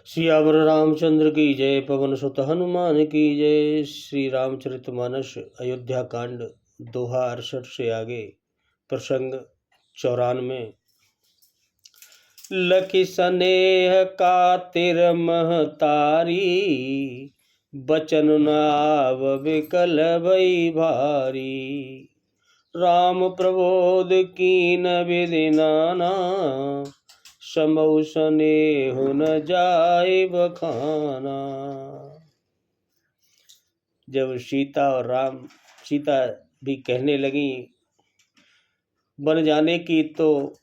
सियावर रामचंद्र की जय। पवन सुत हनुमान की जय। श्री रामचरितमानस अयोध्या कांड दोहा 68 से आगे। प्रसंग 94। लखि स्नेह कातिर महतारी, बचन नाव विकल भई भारी। राम प्रबोध कीन विधि नाना, समौ स्नेह न जाए बखाना। जब सीता भी कहने लगी बन जाने की, तो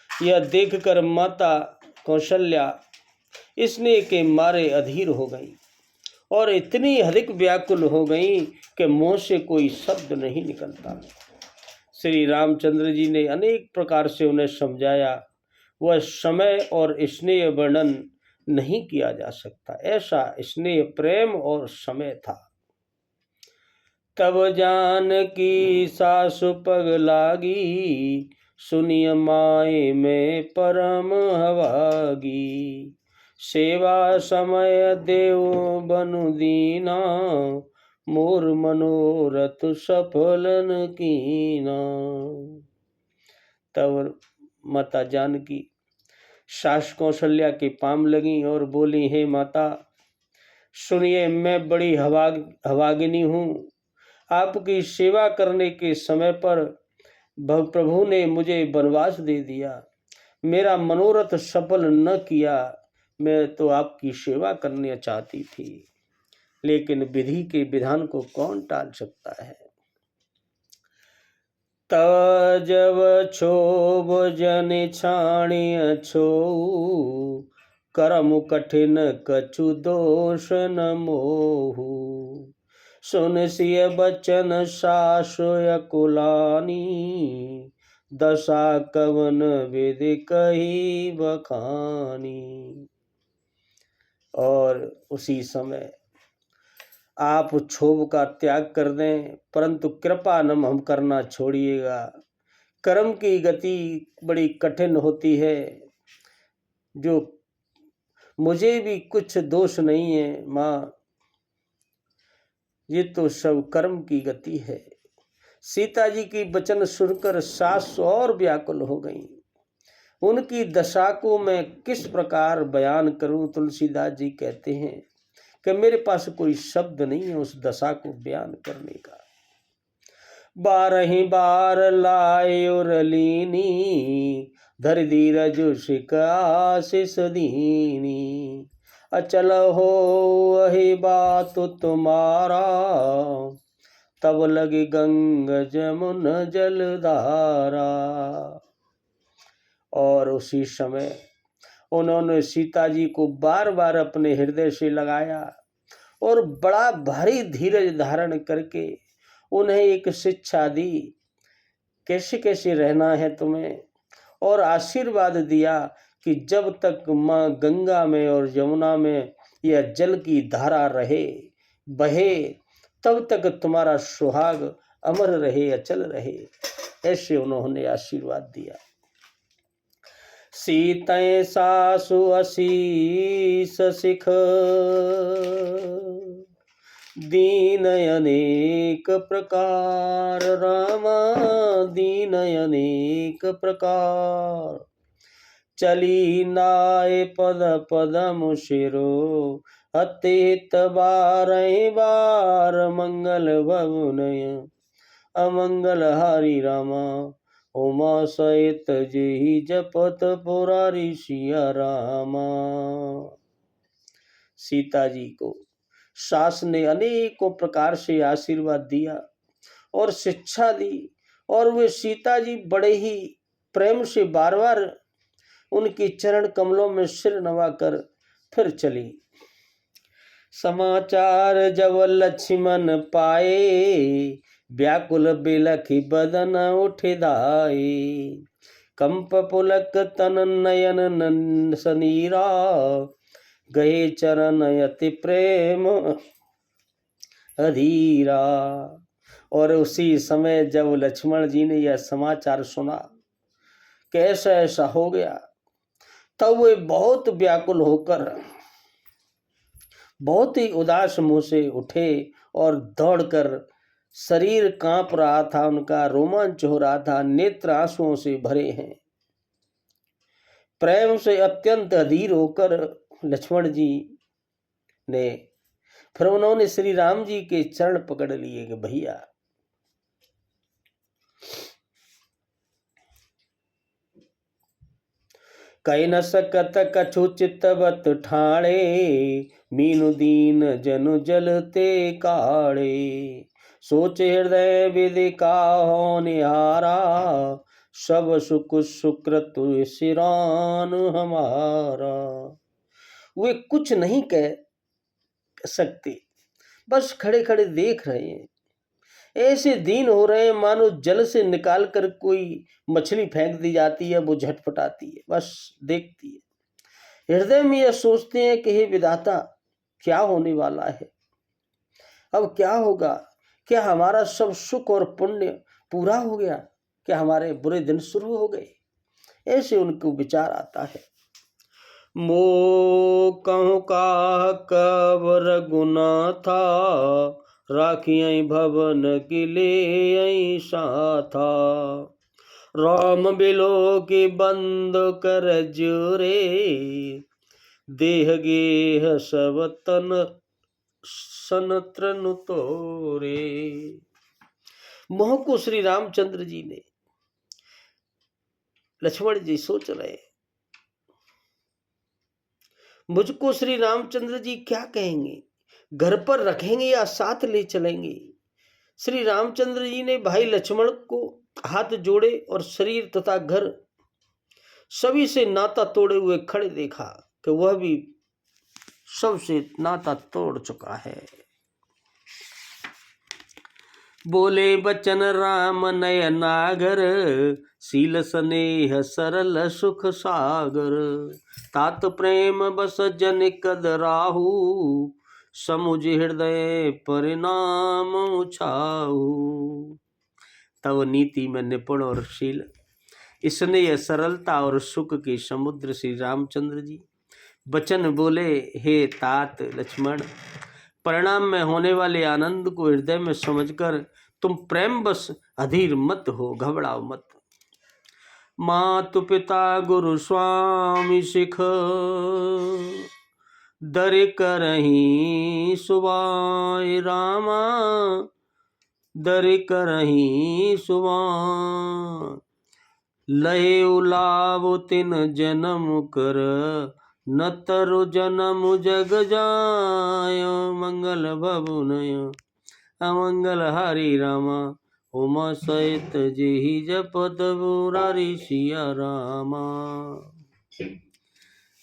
यह देखकर माता कौशल्या स्नेह के मारे अधीर हो गई और इतनी अधिक व्याकुल हो गई कि मुंह से कोई शब्द नहीं निकलता। श्री रामचंद्र जी ने अनेक प्रकार से उन्हें समझाया, वह समय और स्नेह वर्णन नहीं किया जा सकता। ऐसा स्नेह, प्रेम और समय था। तब जान की सासु पग लागी, सुनिय माए में परम हवागी। सेवा समय देव बनु दीना, मोर मनोरथ सफलन कीना। तब माता जानकी सास कौशल्या के पाम लगी और बोली, हे माता सुनिए, मैं बड़ी हवागिनी हूँ। आपकी सेवा करने के समय पर प्रभु ने मुझे वनवास दे दिया, मेरा मनोरथ सफल न किया। मैं तो आपकी सेवा करना चाहती थी, लेकिन विधि के विधान को कौन टाल सकता है। तब जब क्षोभ जन छाणिय छो, कर्म कठिन कछु दोष न मोहु। सुन सिय बचन सासु अकुलानी, दशा कवन विधि कही बखानी। और उसी समय आप क्षोभ का त्याग कर दें, परंतु कृपा न हम करना छोड़िएगा। कर्म की गति बड़ी कठिन होती है, जो मुझे भी कुछ दोष नहीं है माँ, ये तो सब कर्म की गति है। सीता जी की वचन सुनकर सास और व्याकुल हो गई। उनकी दशा को मैं किस प्रकार बयान करूं। तुलसीदास जी कहते हैं कि मेरे पास कोई शब्द नहीं है उस दशा को बयान करने का। 12 बार लाए और लीनी, धर धीरज सिख आशीष दीनी। अचल हो वही बात तुम्हारा, तब लगी गंग जमुन जलधारा। और उसी समय उन्होंने सीता जी को बार बार अपने हृदय से लगाया और बड़ा भारी धीरज धारण करके उन्हें एक शिक्षा दी, कैसे कैसे रहना है तुम्हें, और आशीर्वाद दिया कि जब तक माँ गंगा में और यमुना में यह जल की धारा रहे, बहे, तब तक तुम्हारा सुहाग अमर रहे, अचल रहे। ऐसे उन्होंने आशीर्वाद दिया। सीतय सासु असीस सिख, दीन अनेक प्रकार। रामा दीन अनेक प्रकार, चली नाय पद पदम शिरो। अतित 12 बार, मंगल भवनय अमंगल हरि रामा। उमा सहित जेहि जपत पुरारी सिया रामा। सीता जी को सास ने अनेकों प्रकार से आशीर्वाद दिया और शिक्षा दी, और वे सीता जी बड़े ही प्रेम से बार बार उनके चरण कमलों में सिर नवाकर फिर चली। समाचार जब लक्ष्मण पाए, व्याकुल बिलखि बदन उठे धाये। कंप पुलक तन नयन सनीरा, गए चरण अति प्रेम अधीरा। और उसी समय जब लक्ष्मण जी ने यह समाचार सुना कि ऐसा ऐसा हो गया, तब वे बहुत व्याकुल होकर बहुत ही उदास मुंह से उठे और दौड़कर, शरीर कांप रहा था, उनका रोमांच हो रहा था, नेत्र आंसुओं से भरे हैं। प्रेम से अत्यंत अधीर होकर लक्ष्मण जी ने फिर उन्होंने श्री राम जी के चरण पकड़ लिए कि भैया कह न सकत कछु चितवत ठाणे, मीनु दीन जनु जलते काढ़े, सोच हृदय विधि काहो निहारा, सब सुख सुकृत सिरान हमारा। वे कुछ नहीं कह सकते, बस खड़े खड़े देख रहे हैं। ऐसे दीन हो रहे हैं मानो जल से निकाल कर कोई मछली फेंक दी जाती है, वो झटपटाती है, बस देखती है। हृदय में यह सोचते हैं कि हे विधाता, क्या होने वाला है, अब क्या होगा, क्या हमारा सब सुख और पुण्य पूरा हो गया, क्या हमारे बुरे दिन शुरू हो गए। ऐसे उनको विचार आता है। मो कहूँ का कबर गुना था, राखियं भवन किले साथा, राम बिलो के बंद कर जोरे, देह गेह सब तन सनत्रन तोरे। मोह को श्री रामचंद्र जी ने, लक्ष्मण जी सोच रहे, मुझको श्री रामचंद्र जी क्या कहेंगे, घर पर रखेंगे या साथ ले चलेंगे। श्री रामचंद्र जी ने भाई लक्ष्मण को हाथ जोड़े और शरीर तथा घर सभी से नाता तोड़े हुए खड़े देखा कि वह भी सबसे नाता तोड़ चुका है। बोले बचन राम नयनागर, शील स्नेह सरल सुख सागर, तात प्रेम बस जन कद राहु, समुझ हृदय परिणाम उछाहु। तब नीति में निपुण और शील, स्नेह सरलता और सुख के समुद्र श्री रामचंद्र जी वचन बोले, हे तात लक्ष्मण, परिणाम में होने वाले आनंद को हृदय में समझकर तुम प्रेम बस अधीर मत हो, घबराओ मत। मातु पिता गुरु स्वामी सिख, दर करहीं सुबाय रामा, दर करहीं सुबाय, लहे उलाव तिन जन्म कर, न तरु जन्म जग जाय, मंगल भवुनय अमंगल हरि रामा, उमा सहित जेहि जपत मुरारी सिया रामा।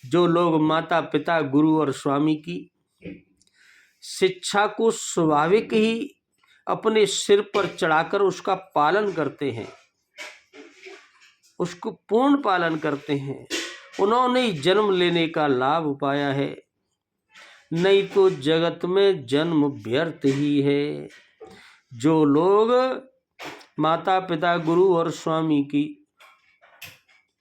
जो लोग माता पिता गुरु और स्वामी की शिक्षा को स्वाभाविक ही अपने सिर पर चढ़ाकर उसका पालन करते हैं, उसको पूर्ण पालन करते हैं, उन्होंने ही जन्म लेने का लाभ पाया है, नहीं तो जगत में जन्म व्यर्थ ही है। जो लोग माता पिता गुरु और स्वामी की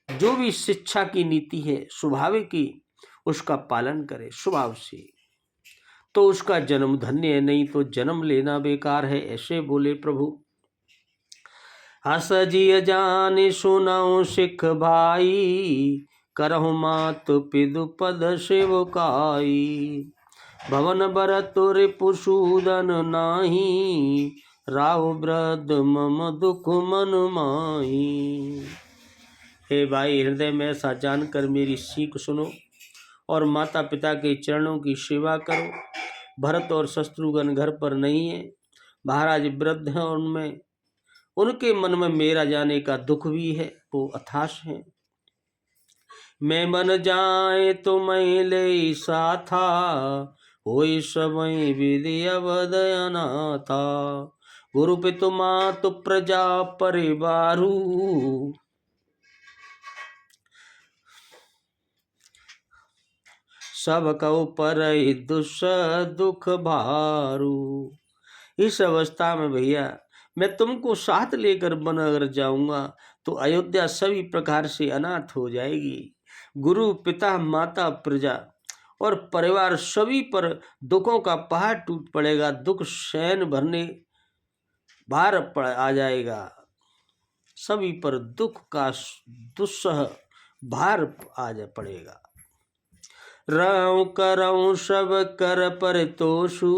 जो भी शिक्षा की नीति है स्वाभाविक ही उसका पालन करे स्वभाव से, तो उसका जन्म धन्य है, नहीं तो जन्म लेना बेकार है। ऐसे बोले प्रभु। हस जिय जाने सुनाऊं सिख भाई, करहु मात पिदु पद सेवकाई, भवन भरत रिपुसूदन नाही, राहु वृद्ध मम दुख मन माही। हे भाई, हृदय में ऐसा जानकर मेरी सीख सुनो और माता पिता के चरणों की सेवा करो। भरत और शत्रुघ्न घर पर नहीं है, महाराज वृद्ध हैं, उनमें उनके मन में मेरा जाने का दुख भी है, वो अथाश है। मैं मन जाए तो मैं ले साथा, होई समय विधि अवध अनाथा, गुरु पितु मातु प्रजा परिवारु, सब कौ पर दुख भारू। इस अवस्था में भैया मैं तुमको साथ लेकर वन अगर जाऊंगा तो अयोध्या सभी प्रकार से अनाथ हो जाएगी। गुरु पिता माता प्रजा और परिवार सभी पर दुखों का पहाड़ टूट पड़ेगा। दुख सहन भरने भार पड़ आ जाएगा। सभी पर दुख का दुस्सह भार आ जा पड़ेगा। रऊं करऊं सब कर पर तोषु,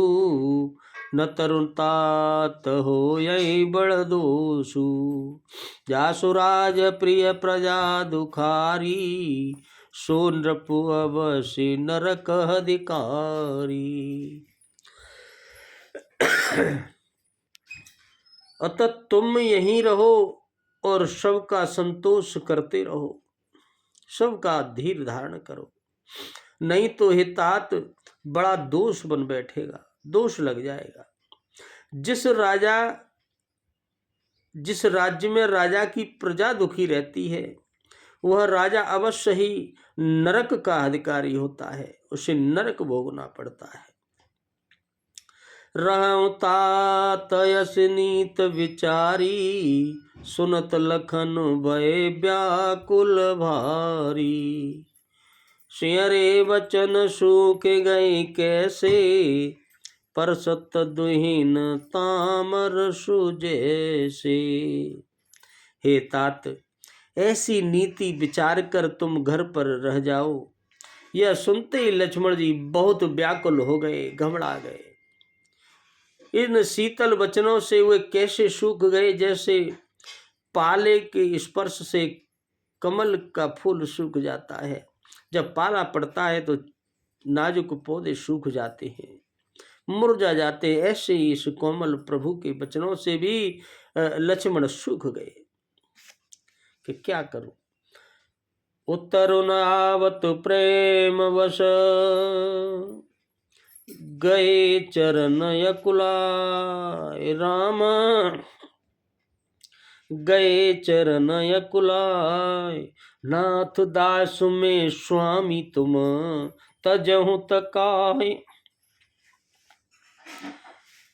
न तरुण तात हो यही बड़ दोषु। जासु राज प्रिय प्रजा दुखारी, सो नृपु अवश्य नरक अधिकारी। अतः तुम यहीं रहो और सबका संतोष करते रहो, सबका धीर धारण करो, नहीं तो हे तात बड़ा दोष बन बैठेगा, दोष लग जाएगा। जिस राज्य में राजा की प्रजा दुखी रहती है, वह राजा अवश्य ही नरक का अधिकारी होता है, उसे नरक भोगना पड़ता है। रहूं तात यस नीत विचारी, सुनत लखन भय व्याकुल भारी। सिंहरे वचन सूख गए कैसे, पर सत दुहीन तामर सुजैसे। हे तात, ऐसी नीति विचार कर तुम घर पर रह जाओ। यह सुनते ही लक्ष्मण जी बहुत व्याकुल हो गए, घबरा गए। इन शीतल वचनों से वे कैसे सूख गए, जैसे पाले के स्पर्श से कमल का फूल सूख जाता है। जब पाला पड़ता है तो नाजुक पौधे सूख जाते हैं, मुरझा जाते हैं। ऐसे ही इस कोमल प्रभु के वचनों से भी लक्ष्मण सूख गए कि क्या करूं। उत्तरुन आवत प्रेम वश, गए चरण यकुलाय राम। गए चरण यकुलाय, नाथ दास में स्वामी तुम तजहु तकाय।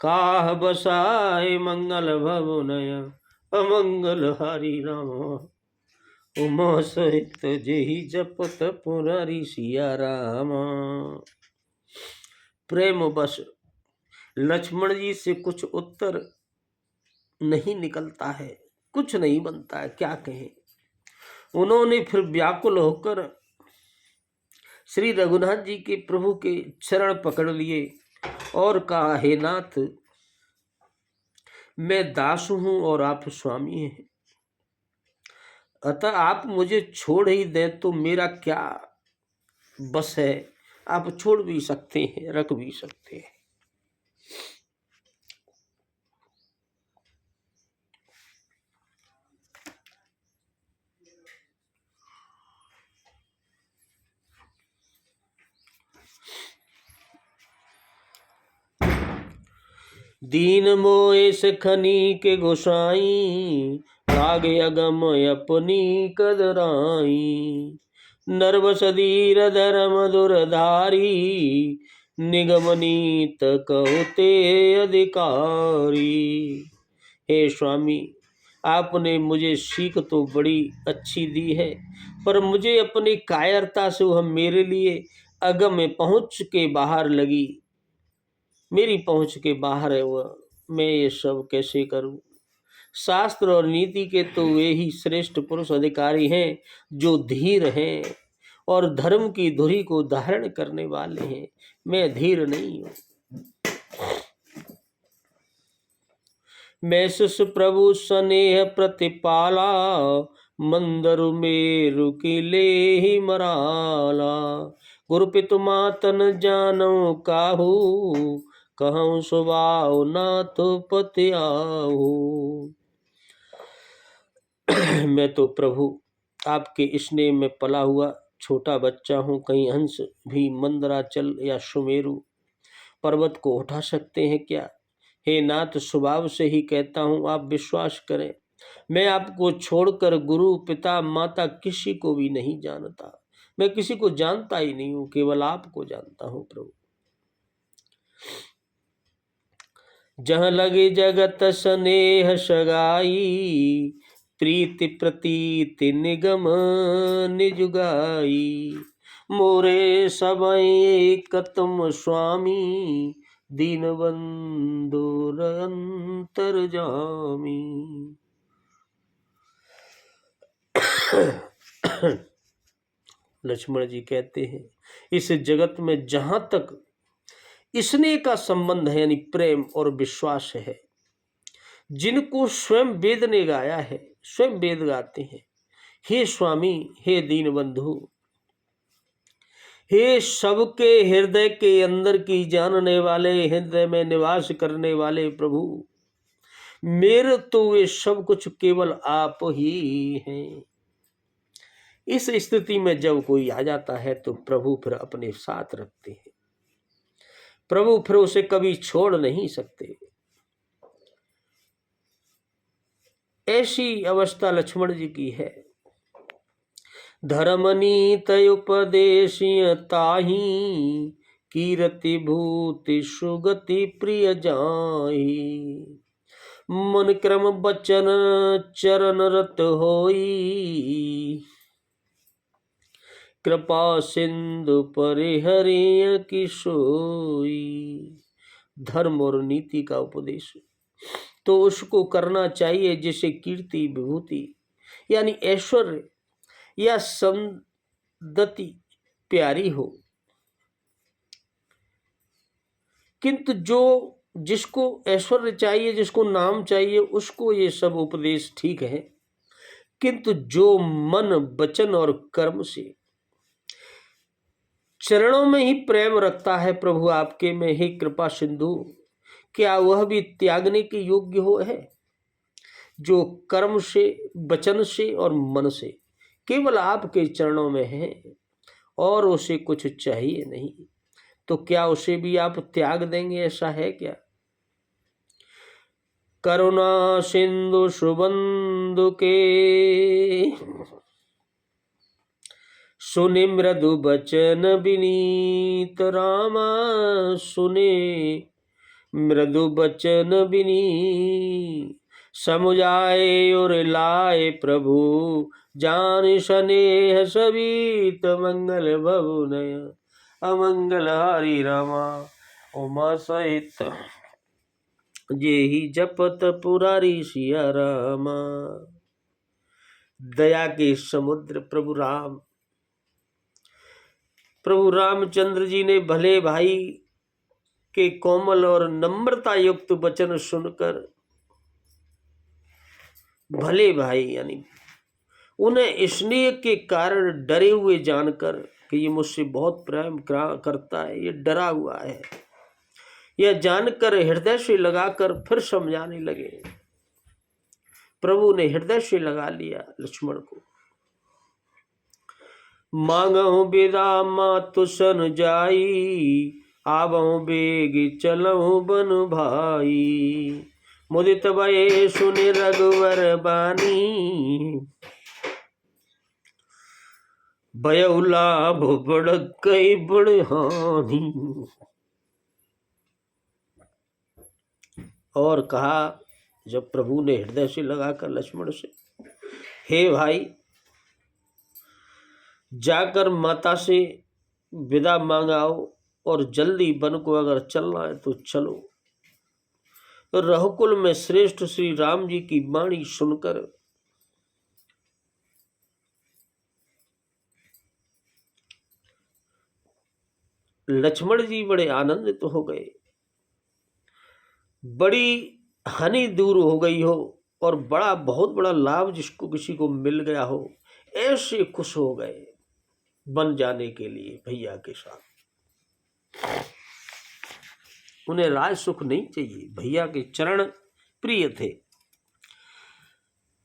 काह बसाए मंगल भवनय, अमंगल हरि राम। उमा सहित जेहि जपत पुरारी सिया राम। प्रेम बस लक्ष्मण जी से कुछ उत्तर नहीं निकलता है, कुछ नहीं बनता है, क्या कहें। उन्होंने फिर व्याकुल होकर श्री रघुनाथ जी के प्रभु के चरण पकड़ लिए और कहा, हे नाथ, मैं दास हूं और आप स्वामी हैं, अतः आप मुझे छोड़ ही दें तो मेरा क्या बस है। आप छोड़ भी सकते हैं, रख भी सकते हैं। दीन मोए सखनी के गोसाई, लागे अगम अपनी कदराई। नर्वस धीर धर्म दुरधारी, निगमनीत कहते अधिकारी। हे स्वामी, आपने मुझे सीख तो बड़ी अच्छी दी है, पर मुझे अपनी कायरता से वह मेरे लिए अगम में पहुँच के बाहर लगी, मेरी पहुँच के बाहर है वह। मैं ये सब कैसे करूं। शास्त्र और नीति के तो वे ही श्रेष्ठ पुरुष अधिकारी हैं जो धीर हैं और धर्म की धुरी को धारण करने वाले हैं। मैं धीर नहीं हूं। मैं शिष प्रभु स्नेह प्रतिपाला, मंदरु मेरु की ले ही मराला। गुरु पितु मातन जानो काहू, कहूँ सुभाव नाथ पति आहू। मैं तो प्रभु आपके स्नेह में पला हुआ छोटा बच्चा हूँ। कहीं हंस भी मंदराचल या सुमेरु पर्वत को उठा सकते हैं क्या। हे नाथ, स्वभाव से ही कहता हूँ, आप विश्वास करें, मैं आपको छोड़कर गुरु पिता माता किसी को भी नहीं जानता। मैं किसी को जानता ही नहीं हूँ, केवल आपको जानता हूँ प्रभु। जहाँ लगे जगत स्नेह सगाई, प्रीति प्रतीति निगम निजुगाई। मोरे सबई कतम स्वामी, दीनबंधु अंतर जामी। लक्ष्मण जी कहते हैं इस जगत में जहां तक स्नेह का संबंध है यानी प्रेम और विश्वास है, जिनको स्वयं वेद ने गाया है, स्वयं वेद गाते हैं, हे स्वामी, हे दीन बंधु, हे सबके हृदय के अंदर की जानने वाले, हृदय में निवास करने वाले प्रभु, मेरे तो वे सब कुछ केवल आप ही हैं। इस स्थिति में जब कोई आ जाता है तो प्रभु फिर अपने साथ रखते हैं, प्रभु फिर उसे कभी छोड़ नहीं सकते। ऐसी अवस्था लक्ष्मण जी की है। धर्मनीत उपदेशिय ताही, कीरति भूति सुगति प्रिय जाही। मन क्रम बचन चरण रत होई, कृपा सिंधु परिहरिय की सोई। धर्म और नीति का उपदेश तो उसको करना चाहिए जिसे कीर्ति विभूति यानी ऐश्वर्य या संदति प्यारी हो, किंतु जो जिसको ऐश्वर्य चाहिए, जिसको नाम चाहिए, उसको ये सब उपदेश ठीक है, किंतु जो मन वचन और कर्म से चरणों में ही प्रेम रखता है प्रभु आपके में, हे कृपा सिंधु, क्या वह भी त्यागने के योग्य हो है? जो कर्म से, वचन से और मन से केवल आपके चरणों में है और उसे कुछ चाहिए नहीं, तो क्या उसे भी आप त्याग देंगे? ऐसा है क्या? करुणा सिंधु सुबंधु के, सुने मृदु बचन विनीत रामा, सुने मृदु बचन विनीत। समुझाए और लाए प्रभु, जान स्नेह सबीत। मंगल भवु नय अमंगल हारी रामा, उमा सहित जेहि जपत पुरारी सिया रामा। दया के समुद्र प्रभु रामचंद्र जी ने भले भाई के कोमल और नम्रता युक्त वचन सुनकर, भले भाई यानी उन्हें स्नेह के कारण डरे हुए जानकर कि ये मुझसे बहुत प्रेम करता है, ये डरा हुआ है, यह जानकर हृदय से लगाकर फिर समझाने लगे। प्रभु ने हृदय से लगा लिया लक्ष्मण को। मांगहु विदा मातु सन जाई, आवहु बेग चलहु बन भाई। मुदित भये सुनि रघुवर बानी, भयउ लाभ बड़ कई बड़ हानि। और कहा जब प्रभु ने हृदय से लगाकर लक्ष्मण से, हे भाई, जाकर माता से विदा मांगाओ और जल्दी वन को अगर चलना है तो चलो। तो रघुकुल में श्रेष्ठ श्री राम जी की वाणी सुनकर लक्ष्मण जी बड़े आनंदित हो गए। बड़ी हानि दूर हो गई हो और बहुत बड़ा लाभ जिसको किसी को मिल गया हो, ऐसे खुश हो गए बन जाने के लिए भैया के साथ। उन्हें राज सुख नहीं चाहिए, भैया के चरण प्रिय थे।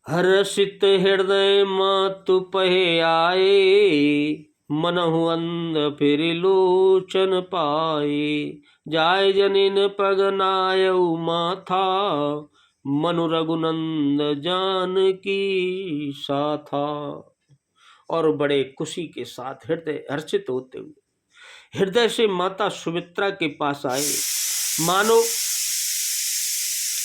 हर्षित हृदय मातु पहे आए, मनहु अंध फिर लोचन पाए। जाय जनिन पग नायउ माथा, मनु रघुनंद जान की साथा। और बड़े खुशी के साथ हृदय हर्षित होते हुए हृदय से माता सुमित्रा के पास आए, मानो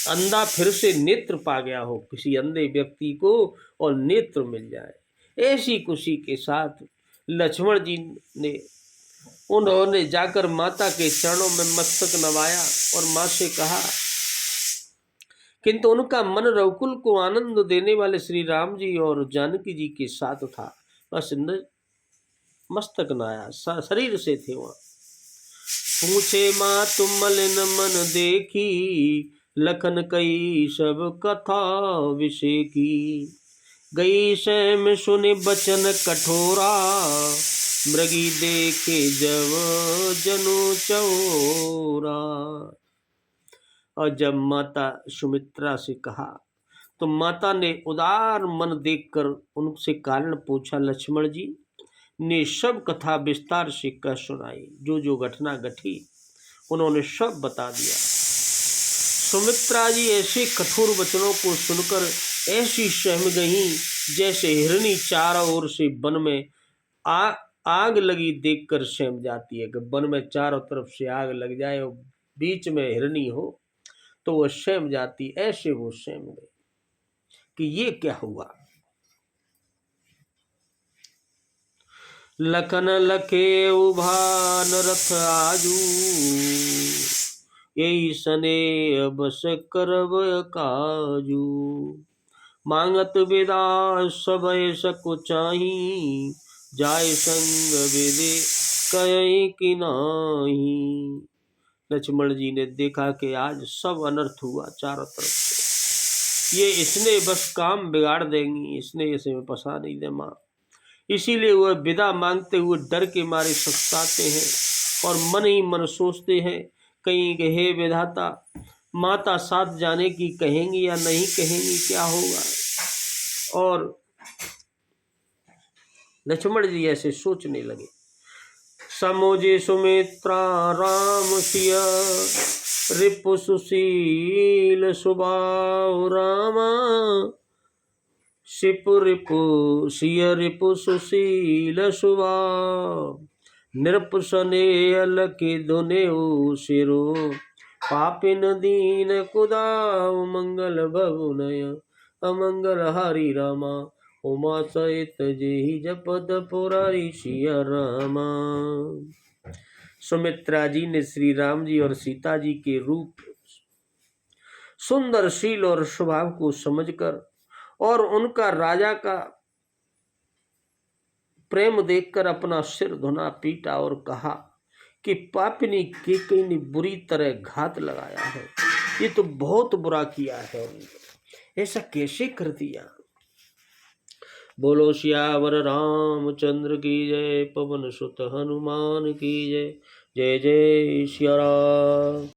अंधा फिर से नेत्र पा गया हो, किसी अंधे व्यक्ति को और नेत्र मिल जाए, ऐसी खुशी के साथ लक्ष्मण जी ने उन्होंने जाकर माता के चरणों में मस्तक नवाया और माँ से कहा, किंतु उनका मन रघुकुल को आनंद देने वाले श्री राम जी और जानकी जी के साथ था। बस मस्तक नवाया, शरीर से थे वहां। पूछे माँ तुम मलिन मन देखी, लखन कई सब कथा विषय की। गई सैम सुने बचन कठोरा, मृगी देखे जब जनु चौरा। और जब माता सुमित्रा से कहा तो माता ने उदार मन देखकर उनसे कारण पूछा। लक्ष्मण जी ने सब कथा विस्तार से कह सुनाई, जो जो घटना घटी उन्होंने सब बता दिया। सुमित्रा जी ऐसे कठोर वचनों को सुनकर ऐसी सहम गईं जैसे हिरणी चारों ओर से वन में आग लगी देखकर सहम जाती है। कि वन में चारों तरफ से आग लग जाए और बीच में हिरणी हो तो वो सहम जाती, ऐसे वो सहम गई कि ये क्या हुआ। लखन लखे उभान रथ आजू, यही सने बस करब काजू। मांगत विदा सब सको चाही, जाय संग विदे कहीं कि नाही। लक्ष्मण जी ने देखा कि आज सब अनर्थ हुआ चारों तरफ से, ये इसने बस काम बिगाड़ देंगी, इसने इसे में फंसा नहीं दे माँ। इसीलिए वह विदा मांगते हुए डर के मारे सताते हैं और मन ही मन सोचते हैं कहीं कि हे विधाता, माता साथ जाने की कहेंगी या नहीं कहेंगी, क्या होगा। और लक्ष्मण जी ऐसे सोचने लगे। समोजे सुमित्रा राम सिया, रिपु सुशील सुबाहु रामा। शिपु रिपु सिय रिपु सुशील सुबाहु, नृपसने अलके दुनेउ सिरो। पापिन दीन कुदाउ मंगल भगुनय, अमंगल हरि रामा। उमा सहित जेहि जपद पुरारी सिया रामा। सुमित्रा जी ने श्री राम जी और सीता जी के रूप, सुंदर शील और स्वभाव को समझकर और उनका राजा का प्रेम देखकर अपना सिर धुना पीटा और कहा कि पापिनी केकई ने बुरी तरह घात लगाया है, ये तो बहुत बुरा किया है, ऐसा कैसे कर दिया। बोलो सियावर रामचंद्र की जय, पवन सुत हनुमान की जय। जय जय सिया राम।